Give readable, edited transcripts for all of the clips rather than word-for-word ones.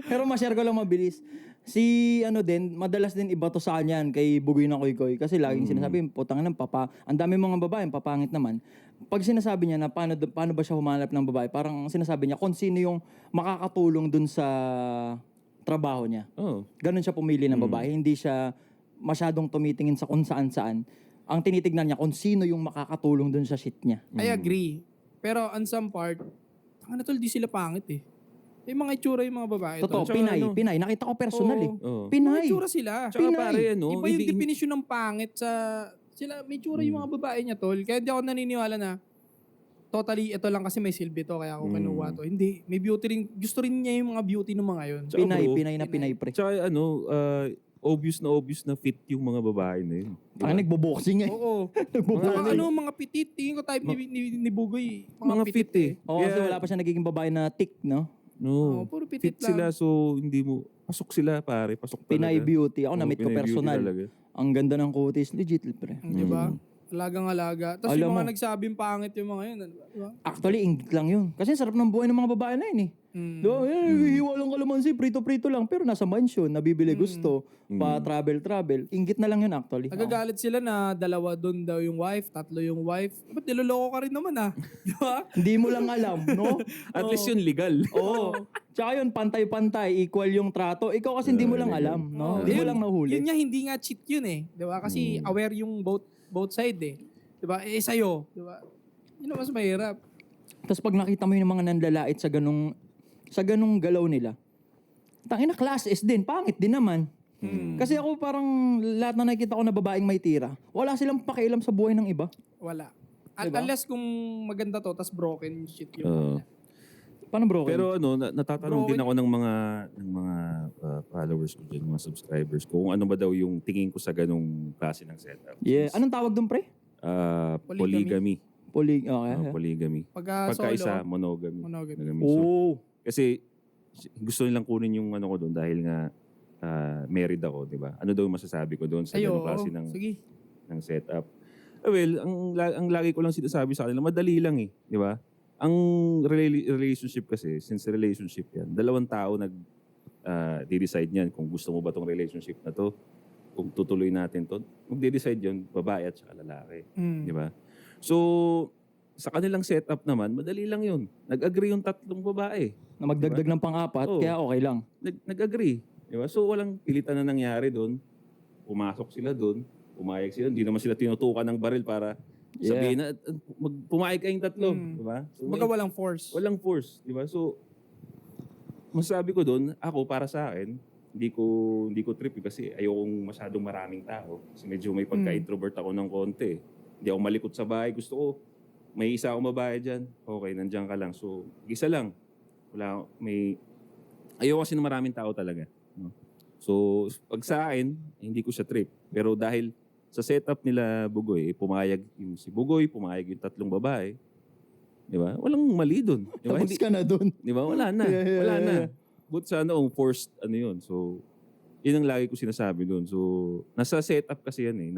Pero ma-share ko lang mabilis. Si ano din, madalas din iba to sa kanya kay Bugoy na Koy kasi laging sinasabi, putang ina, ang dami mga babae, papangit naman. Pag sinasabi niya na paano ba siya humanap ng babae, parang sinasabi niya kung sino yung makakatulong dun sa trabaho niya. Oh. Ganun siya pumili ng babae, hindi siya masyadong tumitingin sa kung saan-saan. Ang tinitignan niya kung sino yung makakatulong dun sa shit niya. I agree. Pero on some part, tanga na tol, di sila pangit eh. Yung mga itsura yung mga babae. Totoo, tol. Pinay. Nakita ko personal eh. Oo. Pinay. Mga itsura sila. Tsaka pare, Iba yung definition ng pangit sa... Sila, may itsura yung mga babae niya, tol. Kaya di ako naniniwala na totally, ito lang kasi may silbi to, kaya ako kinuha to. Hindi, may beauty rin. Gusto rin niya yung mga beauty ng mga yun. Tsaka, bro, Pinay pre. Tsaka obvious na fit yung mga babae na yun. Diba? Nagbo-boxing eh. Oo. Nagbo-boxing. Mga petit. Tingin ko type ni Bugoy. Mga fit eh. Oo, kasi wala pa siya nagiging babae na thick, no? No. Puro petit Fit sila, lang. so hindi mo... Pasok sila, pare. Pasok talaga. Pinay beauty. Ako na-meet ko Pinay beauty personal. talaga. Ang ganda ng kutis. Legit, pre. Di ba? Alagang-alaga. Tapos Alam yung mga mo. nagsabing pangit yung mga yun. Di ba? Actually, inggit lang yun. Kasi sarap ng buhay ng mga babae na yun eh. Diba? Hiwa lang kalamansi, prito-prito lang. Pero nasa mansion, nabibili gusto. Pa-travel. Inggit na lang yun actually. Nagagalit sila na dalawa doon daw yung wife, tatlo yung wife. Ba't niloloko ka rin naman ah? Di ba? Hindi mo lang alam, no? At least yun legal. Oo. Tsaka yun, pantay-pantay, equal yung trato. Ikaw kasi hindi mo lang alam, no? Hindi mo lang nahuli. Yun nga, hindi nga cheat yun eh. Di ba? Kasi aware yung both side eh. Di ba? Sa'yo. Di ba? Yun ang mas mahirap. Tapos pag nakita mo yung mga nanlalait sa ganung galaw nila, tangina class S din, pangit din naman. Kasi ako parang lahat na nakikita ko na babaeng may tira, wala silang pakialam sa buhay ng iba. Wala. Diba? Unless kung maganda to, tas broken shit yung Oo. Paano bro? Pero natatanong din ako ng mga followers ko dyan, mga subscribers ko, kung ano ba daw yung tingin ko sa ganung klase ng setup. Yeah. Anong tawag doon, pre? Polygamy. Okay. Polygamy. Pagkaisa, monogamy. Monogamy. Oh. Kasi gusto nilang kunin yung ano ko doon dahil nga married ako, di ba? Ano daw masasabi ko doon sa ganung klase ng setup? Well, ang lagi ko lang sinasabi sa kanila, madali lang eh, di ba? Ang relationship kasi, since relationship yan, dalawang tao di-decide niyan kung gusto mo ba tong relationship na to, kung tutuloy natin to, magde-decide yun, babae at saka lalaki. Di ba? So, sa kanilang setup naman, madali lang yun. Nag-agree yung tatlong babae. Na magdagdag ng pang-apat, Oo. kaya okay lang. Nag-agree. Di ba? So, walang pilitan na nangyari doon. Pumasok sila doon. Pumayag sila. Hindi naman sila tinutukan ng baril para sabihin na, pumayag kayong tatlo. Di ba? So, Baga walang force. walang force. Di ba? So, masasabi ko doon, ako para sa akin, hindi ko trip kasi ayokong masyadong maraming tao. Kasi medyo may pagka-introvert ako ng konti. Hindi ako malikot sa bahay. Gusto ko, may isa akong babae dyan. Okay, nandiyan ka lang. So, isa lang. Ayoko kasi ng maraming tao talaga. No? So, pag sa akin, hindi ko siya trip. Pero dahil sa setup nila Bugoy, pumayag yung si Bugoy, pumayag yung tatlong babae. Di ba? Walang mali doon. Di ba? Tapos ka na doon. Di ba? Wala na. Wala na. But sa forced yun. So, yun ang lagi ko sinasabi doon. So, nasa setup kasi yan eh.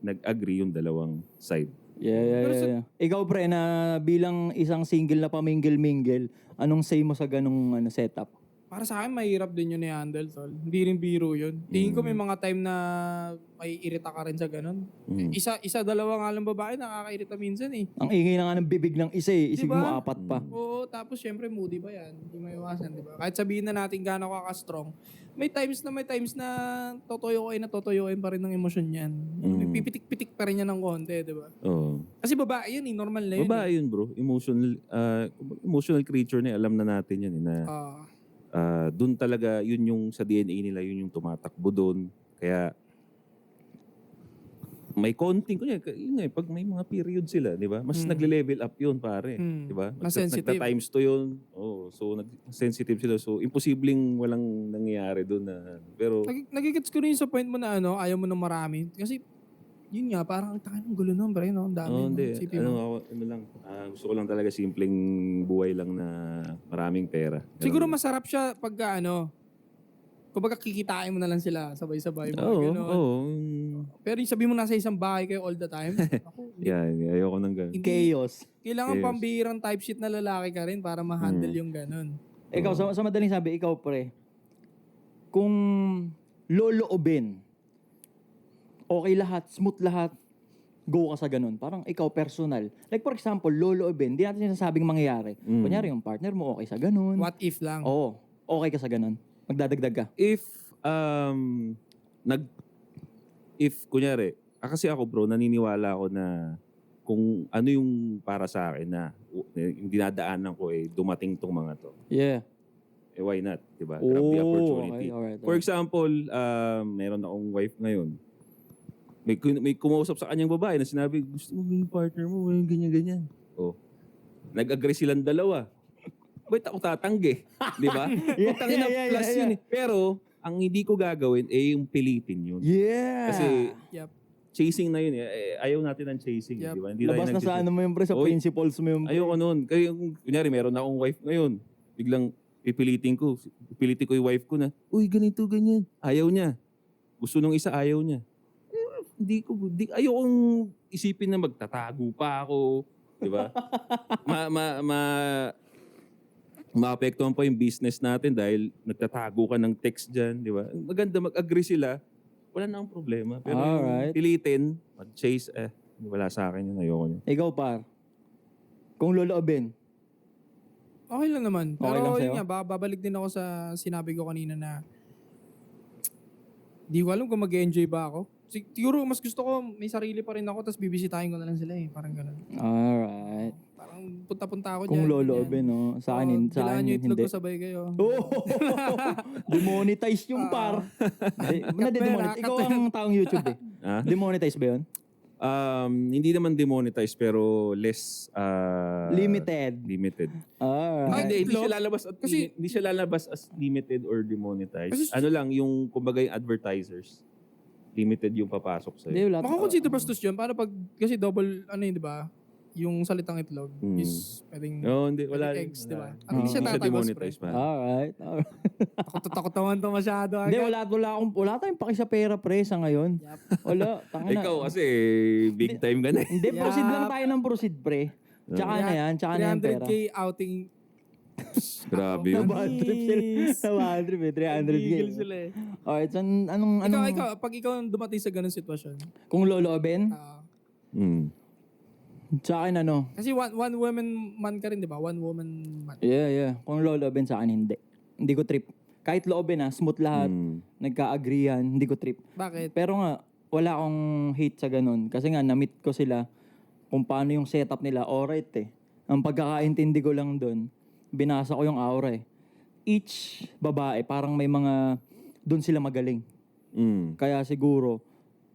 Nag-agree yung dalawang side. Yeah. Ikaw pre, na bilang isang single na pamingle-mingle, anong say mo sa ganung setup? Para sa akin, mahirap din yun i-handle, tol. Hindi rin biro yun. Tingin ko may mga time na may irita ka rin sa ganun. Dalawa nga lang babae, nakakairita minsan eh. Ang ingay na nga ng bibig ng isa eh. Isip Diba? mo apat pa. Oo, tapos syempre moody ba yan? Hindi maiwasan, di ba? Kahit sabihin na natin gaano ka-strong, may times na totoyoin pa rin ng emosyon yan. Pipitik-pitik pa rin yan ng konti, di ba? Oo. Kasi babae yun eh, normal na yun. Babae yun bro. Emotional creature na alam na natin yan eh. Na, doon talaga, yun yung sa DNA nila, yun yung tumatakbo doon. Kaya, may konting, pag may mga period sila, di ba? Mas nagle-level up yun, pare. Di ba? Mas sensitive. Nagta-times to yun. Oh, so, sensitive sila. So, imposibleng walang nangyayari doon na, pero... Nagigets ko rin sa point mo na ayaw mo ng marami. Kasi, yun nga, parang tayo ng gulo nun, pre, no? Ang dami. Oh, hindi. Isipin mo. Gusto ko lang talaga simpleng buhay lang na maraming pera. Siguro masarap siya pagka kumbaga kikitain mo na lang sila sabay-sabay. Oo. Pero yung sabi mo nasa isang bahay kayo all the time. Ako, Ayoko ng ganun. Chaos. kailangan pambihirang type shit na lalaki ka rin para ma-handle yung ganun. Ikaw, sa madaling sabi, ikaw pre, kung loloobin, okay lahat, smooth lahat, go ka sa ganun. Parang ikaw personal. Like for example, loloobin, di natin sinasabing mangyayari. Kunyari, yung partner mo okay sa ganun. What if lang? Oo, okay ka sa ganun. Magdadagdag ka. If kunyari, kasi ako bro, naniniwala ako na kung ano yung para sa akin na yung dinadaanan ko dumating tong mga to. Yeah. Why not? Diba? Grab the opportunity. Okay, alright. For example, meron akong wife ngayon. May kumausap sa kanyang babae na sinabi, gusto mo yung partner mo, ganyan-ganyan. Oh. Nag-agree silang dalawa. Ba't ako tatanggi? Di ba? Tangin na plus yun eh. Pero, ang hindi ko gagawin, yung pilitin yun. Yeah. Kasi, Yep. chasing na yun eh. Ayaw natin ng chasing. Yep. Di ba? Hindi Labas na sa ano mo yung pre, sa principles mo yung pre. Ayoko nun. Kaya, kunyari, meron akong wife ngayon. Biglang, pipilitin ko yung wife ko na, uy, ganito, ganyan. Ayaw niya. Gusto nung isa, ayaw niya. Ayokong isipin na magtatago pa ako. Di ba? Maapektuhan pa yung business natin dahil nagtatago ka ng text dyan. Di ba? Maganda mag-agree sila. Wala na akong problema. Pero yung pilitin, mag-chase, wala sa akin yun. Ayoko yun. Ikaw par, kung loloobin, Okay lang naman. Okay Pero lang sa'yo? yun nga, babalik din ako sa sinabi ko kanina na di ko alam kung mag-enjoy ba ako. Siguro mas gusto ko may sarili pa rin ako tapos bibisitahin ko na lang sila Parang ganun. alright. Parang punta-punta ako Kung dyan. loloobin, no? Sa akin, sa Dilaan akin nyo itlog hindi. ko sabay kayo. Oh, demonetize yung par. Demonetize. Ikaw ang taong YouTube eh. Ha? Demonetize ba yun? Hindi naman demonetize pero less Limited. limited. Alright. Hindi itlog? siya lalabas at hindi siya lalabas as limited or demonetized. Kasi- Ano lang yung kumbaga yung advertisers. Limited yung papasok sa Hindi, wala. Makakonsider bastos yun. Paano pag, kasi double, di ba? Yung salitang itlog is pwedeng hindi wala pwedeng rin. eggs, di ba? Wala. At hindi siya Hindi siya tatagos, demonetized pa. Alright. Takot naman to masyado. Hindi, wala tayong paki sa pera pre sa ngayon. Wala. Tanga na. Ikaw kasi big time ka na. Hindi, Yeah. proceed lang tayo ng proceed pre. Tsaka na yan, tsaka na yung pera. 300k outing. Grabe yun. Bad trip sila. Sa bad trip eh, 300K. Gigil sila Alright, so anong... Ikaw, pag ikaw dumating sa ganung sitwasyon, Kung loloobin, sa akin ano, kasi one woman man ka rin, di ba? One woman man. yeah. Kung loloobin sa akin, hindi. Hindi ko trip. Kahit loobin smooth lahat, nagka-agreean, hindi ko trip. Bakit? Pero nga, wala akong hate sa ganun. Kasi nga, na-meet ko sila kung paano yung setup nila. Alright eh. Ang pagkakaintindi ko lang doon, binasa ko yung aura eh. Each babae, parang may mga, doon sila magaling. Kaya siguro,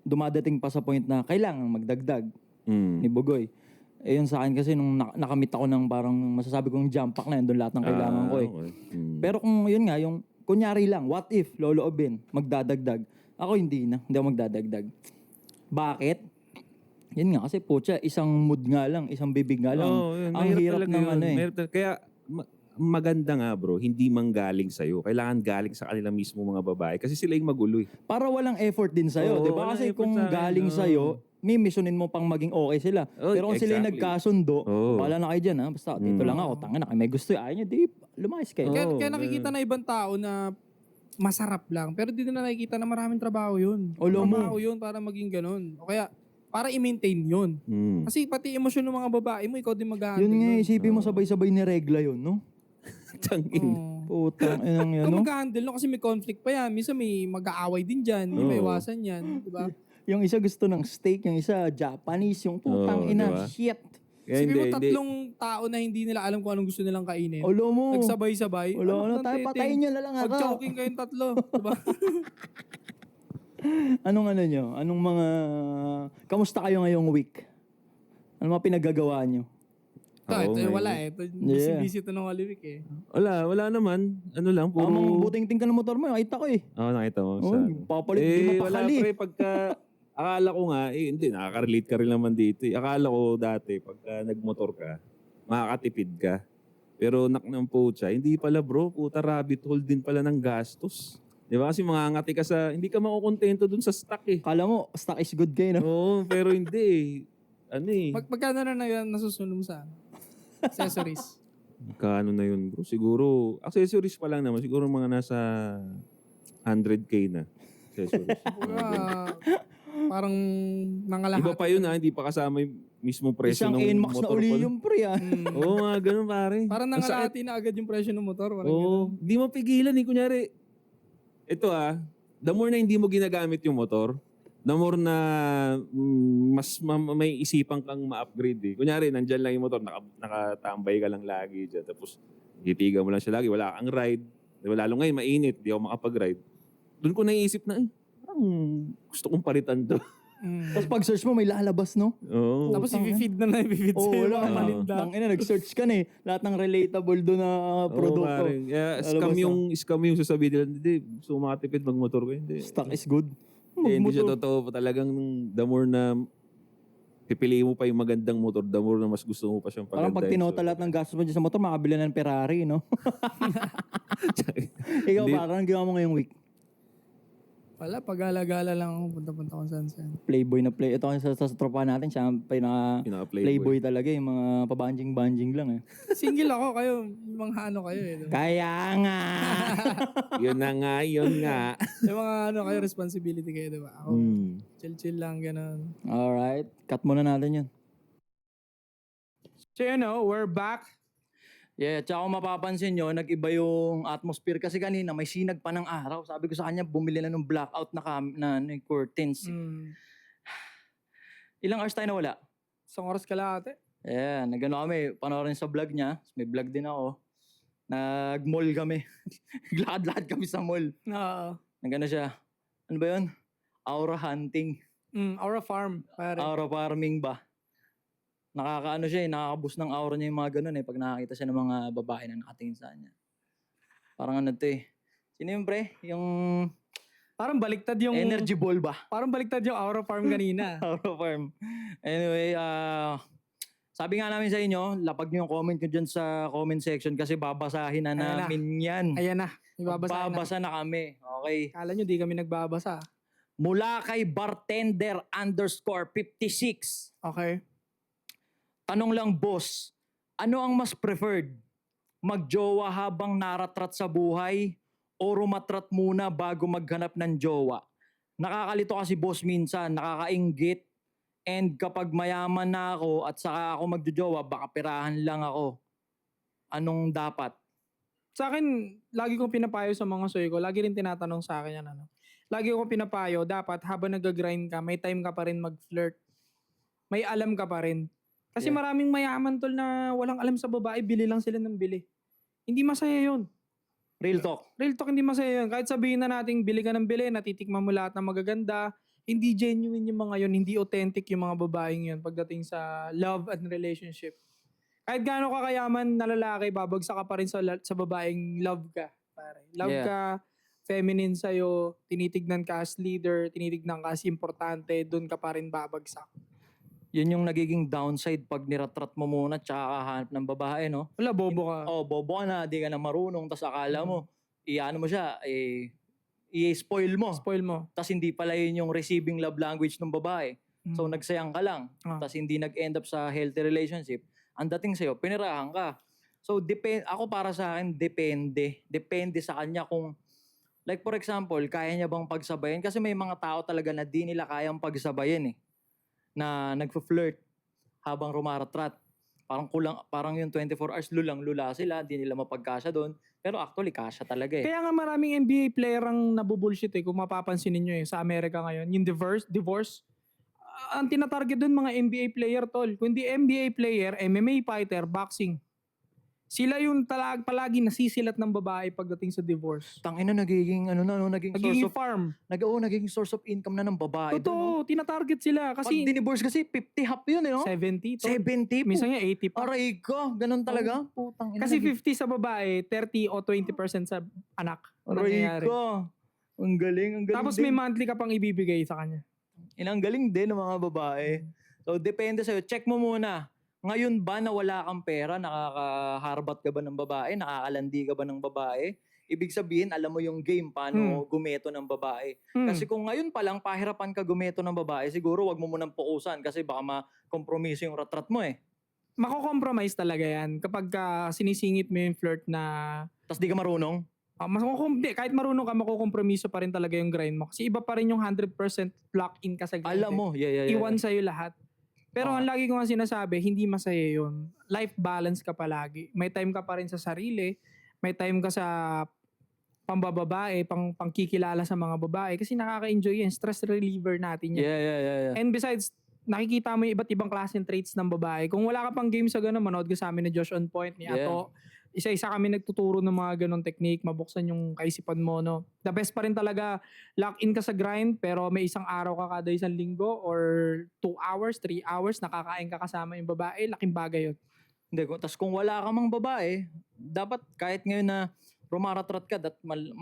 dumadating pa sa point na kailangan magdagdag ni Bugoy. Eh yun sa akin kasi nung nakamit ako ng parang masasabi kong jump pack na yun, doon lahat ng kailangan ko eh. Okay. Pero kung yun nga, yung kunyari lang, what if, loloobin, magdadagdag. Ako hindi ako magdadagdag. Bakit? Yun nga, kasi putya, isang mood nga lang, isang bibig nga lang. Yun. Ang Mahirap hirap talaga ng yun. ano eh. Kaya maganda nga bro, hindi manggaling sa'yo. Kailangan galing sa kanila mismo mga babae kasi sila yung magulo eh. Para walang effort din sa'yo, Oo, di ba? walang Kasi effort kung sa akin, galing sa'yo, missionin mo pang maging okay sila. Oh, Pero kung sila yung exactly. nagkasundo, Oo. wala na kayo dyan ha. Basta dito lang ako, tanga na kayo. May gusto, ayaw nyo, di, lumayas kayo. Kaya, Oo, kaya nakikita na ibang tao na masarap lang. Pero di na nakikita na maraming trabaho yun. Olo mo. Trabaho yun para maging ganun. O kaya, para i-maintain yun. Kasi pati emosyon ng mga babae mo, ikaw din mag-handle. Yun nga, nun. isipin mo sabay-sabay ni regla yun, no? Tangin. Oo. Putang, inang yan, Ikaw no? mag-handle no? Kasi may conflict pa yan. Minsan may mag-aaway din dyan. Hindi Oo. may iwasan yan. Diba? Yung isa gusto ng steak, yung isa Japanese, yung putang Oo, ina, diba? shit. Kaya Sabi mo hindi. tatlong tao na hindi nila alam kung anong gusto nilang kainin. Olo mo. Nagsabay-sabay. Wala ano, ng tayo tete? patayin nyo na lang ako. Pag-choking kayong tatlo. Diba? Anong ano nyo? Anong mga... Kamusta kayo ngayong week? Ano mga pinagagawa nyo? Ito, Oo, wala ngayon. eh. Yeah. Busy-busy ito ng Holy Week eh. Wala naman. Ano lang, puro... Amang buting-ting ka ng motor mo, nakita ko eh. Nakita mo. Oh, papalit, di wala mapakali. pre, pagka... Akala ko nga, hindi, nakaka-relate ka rin naman dito. Akala ko dati, pagka nagmotor ka, makakatipid ka. Pero ng pucha, hindi pala bro, puta rabbit hole din pala ng gastos. Di ba? Kasi mangangati ka sa, hindi ka makukontento dun sa stock eh. Kala mo, stock is good kayo, no? Oo, pero hindi eh. Ano eh. Magkano na nasusunod mo sa accessories? Kano na yun bro? Siguro, accessories pa lang naman. Siguro mga nasa 100K na. Accessories. Kumbaga, parang nangalahati. Iba pa yun ha, hindi pa kasama yung mismo presyo Isang ng NMAX na motor uli pa. yung pre ah. Oo, mga ganun pare. Parang Ang sakit. nangalahati na agad yung presyo ng motor. Parang Oo, di mo pigilan eh. Kunyari, ito the more na hindi mo ginagamit yung motor, the more na may isipan kang ma-upgrade eh. Kunyari, nandyan lang yung motor, nakatambay ka lang lagi dyan. Tapos, titigan mo lang siya lagi, wala kang ride. Lalo ngayon, mainit, di ako makapag-ride. Doon ko naisip na, parang gusto kong palitan to. Tapos pag search mo may lalabas no? Oo. Tapos i-feed na i-feed Oo, sa'yo. wala mga na. paninda. Tangina, nag-search ka na eh. Lahat ng relatable doon na produkto. pare. Kaya Lalabas scam yung sasabihin nila, hindi, gusto mo makatipid, magmotor ko. Hindi. Stock is good. Hindi siya Magmotor. totoo. Talagang the more na pipiliin mo pa yung magandang motor, the more na mas gusto mo pa siyang Parang pag pagandahin. tinota lahat ng gastos mo dyan sa motor, makabila ng Ferrari, no? Ikaw Hindi. ba? Anong ginawa mo ngayong week? Wala, pag-alagala lang ako. Punta-punta kung saan-saan. Playboy na play. Ito kasi sa tropa natin, siya ang Pinaka-playboy. talaga. Yung mga pabanjing-banjing lang eh. Single ako, kayo. Mga ano kayo eh. Diba? Kaya nga! Yun na nga, yun nga. Yung mga ano kayo, responsibility kayo, diba? Ako, chill-chill lang, gano'n. Alright. Cut muna natin yun. So we're back. Yeah, tsaka kung mapapansin nyo, nag-iba yung atmosphere kasi kanina may sinag pa ng araw. Sabi ko sa kanya, bumili na ng blackout na curtains. Ilang hours tayo nawala? Isang oras ka lang ate. Yeah, nagano kami, panoorin sa vlog niya. May vlog din ako. Nag-mall kami. Lahat-lahat kami sa mall. Oo. Nagano siya. Ano ba yun? Aura hunting. Aura Farm. Pare. Aura farming ba? Nakakaano siya nakakaboost ng aura niya yung mga ganun pag nakakita siya ng mga babae na nakatingin sa kanya. Parang ano to Sino yung pre? Yung Parang baliktad yung... energy ball ba? Parang baliktad yung Aura Farm kanina. Aura farm. Anyway, sabi nga namin sa inyo, lapag niyo yung comment nyo dyan sa comment section kasi babasahin na Ayan na. namin yan. Ayan na. Ibabasa na. Babasa na kami. Okay. Kala nyo di kami nagbabasa. Mula kay bartender_56. Okay. Tanong lang, boss, ano ang mas preferred? Magjowa habang naratrat sa buhay o rumatrat muna bago maghanap ng jowa? Nakakalito kasi boss minsan, nakakainggit. And kapag mayaman na ako at saka ako magjojowa, baka pirahan lang ako. Anong dapat? Sa akin, lagi kong pinapayo sa mga soy ko, lagi rin tinatanong sa akin yan. Lagi kong pinapayo, dapat habang nag-grind ka, may time ka pa rin mag-flirt. May alam ka pa rin. Kasi Yeah. maraming mayaman tol na walang alam sa babae, bili lang sila ng bili. Hindi masaya yun. Real talk. Real talk, hindi masaya yun. Kahit sabihin na natin, bili ka ng bili, natitikman mo lahat ng magaganda, hindi genuine yung mga yun, hindi authentic yung mga babaeng yun pagdating sa love and relationship. Kahit gaano ka kayaman na lalaki, babagsak ka pa rin sa babaeng love ka. Pare. Love Yeah. ka, feminine sa'yo, tinitignan ka as leader, tinitignan ka as importante, doon ka pa rin babagsak. Yun yung nagiging downside pag niratrat mo muna tsaka kahanap ng babae, no? Wala, bobo ka. Oh, bobo ka na, di ka na marunong, tas akala mo, iano mo siya, i-spoil mo. Spoil mo. Tas hindi pala yun yung receiving love language ng babae. So nagsayang ka lang. Tas hindi nag-end up sa healthy relationship. Ang dating sa'yo, pinirahan ka. So ako para sa akin, depende. Depende sa kanya kung, like for example, kaya niya bang pagsabayin? Kasi may mga tao talaga na di nila kayang pagsabayin na nagfo-flirt habang rumaratrat. Parang yung 24 hours lulang-lula sila, di nila mapagkasya doon. Pero actually, kasya talaga Kaya nga maraming NBA player ang nabubullshit kung mapapansin ninyo sa Amerika ngayon. Yung divorce. Ang tinatarget doon mga NBA player tol. Kundi NBA player, MMA fighter, boxing. Sila yung palagi nasisilat ng babae pagdating sa divorce. Tangina, nagiging Nagiging farm. nagiging source of income na ng babae doon. Totoo, tinatarget sila. Pag Kasi dinivorce kasi 50 half yun, no? 70 tol. 70 Minsan nga 80 pa. Aray ko, ganun talaga. Putang ina. Kasi 50 sa babae, 30 o 20% sa anak. Aray Nangyayari. ko. Ang galing Tapos din. may monthly ka pang ibibigay sa kanya. Ang galing din ng mga babae. So, depende sa'yo. Check mo muna. Ngayon ba na wala kang pera, nakakaharbat ka ba ng babae, nakakalandi ka ba ng babae? Ibig sabihin, alam mo yung game, paano gumeto ng babae. Kasi kung ngayon pa lang, pahirapan ka gumeto ng babae, siguro wag mo munang pukusan kasi baka makompromiso yung ratrat mo mako-compromise talaga yan kapag sinisingit mo yung flirt na Tapos di ka marunong? kahit marunong ka, makukompromiso pa rin talaga yung grind mo. Kasi iba pa rin yung 100% lock-in ka sa grind. Alam mo, yeah. Iwan sa'yo lahat. Pero ang lagi ko nga sinasabi, hindi masaya yun. Life balance ka palagi. May time ka pa rin sa sarili. May time ka sa pambababae, pangkikilala sa mga babae. Kasi nakaka-enjoy yan. Stress reliever natin yan. Yeah. And besides, nakikita mo yung iba't ibang klaseng traits ng babae. Kung wala ka pang game sa gano'n, manood ka sa amin ni Josh On Point, ni Ato. Isa-isa kami nagtuturo ng mga ganong technique, mabuksan yung kaisipan mo, no? The best pa rin talaga, lock in ka sa grind, pero may isang araw ka kada isang linggo or 2 hours, 3 hours, nakakain ka kasama yung babae, laking bagay yun. Hindi, tapos kung wala ka mang babae, dapat kahit ngayon na rumaratrat ka, may